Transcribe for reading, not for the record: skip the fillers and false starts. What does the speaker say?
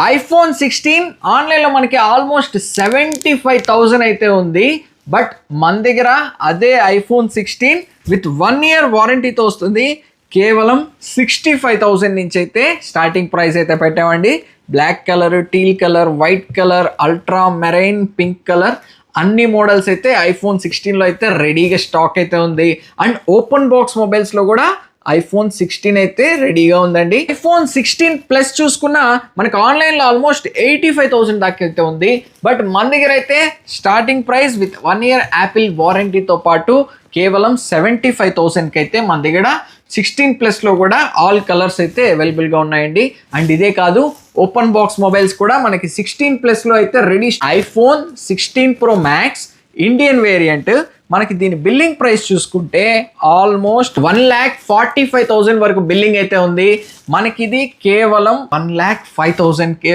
IPhone 16 ఆన్లైన్లో మనకి almost 75,000 అయితే ఉంది. బట్ మన దగ్గర అదే ఐఫోన్ 16 విత్ 1 year వారంటీతో వస్తుంది. కేవలం 65,000 నుంచి అయితే స్టార్టింగ్ ప్రైస్ అయితే పెట్టామండి. Black colour, teal colour, white colour, ultramarine, pink colour అన్ని మోడల్స్ అయితే ఐఫోన్ 16లో అయితే రెడీగా స్టాక్ అయితే ఉంది. అండ్ ఓపెన్ బాక్స్ మొబైల్స్లో కూడా ఐఫోన్ 16 అయితే రెడీగా ఉందండి. ఐఫోన్ 16 ప్లస్ చూసుకున్నా మనకి ఆన్లైన్లో ఆల్మోస్ట్ 85,000 దాకా అయితే ఉంది. బట్ మన దగ్గర అయితే starting price with 1 year Apple వారంటీతో పాటు కేవలం 75,000కి అయితే మన దగ్గర 16 ప్లస్లో కూడా ఆల్ కలర్స్ అయితే అవైలబుల్గా ఉన్నాయండి. అండ్ ఇదే కాదు, ఓపెన్ బాక్స్ మొబైల్స్ కూడా మనకి 16 ప్లస్లో అయితే ready. IPhone 16 Pro Max Indian variant మనకి దీని బిల్లింగ్ ప్రైస్ చూసుకుంటే ఆల్మోస్ట్ 1,45,000 వరకు బిల్లింగ్ అయితే ఉంది. మనకి ఇది కేవలం 1,05,000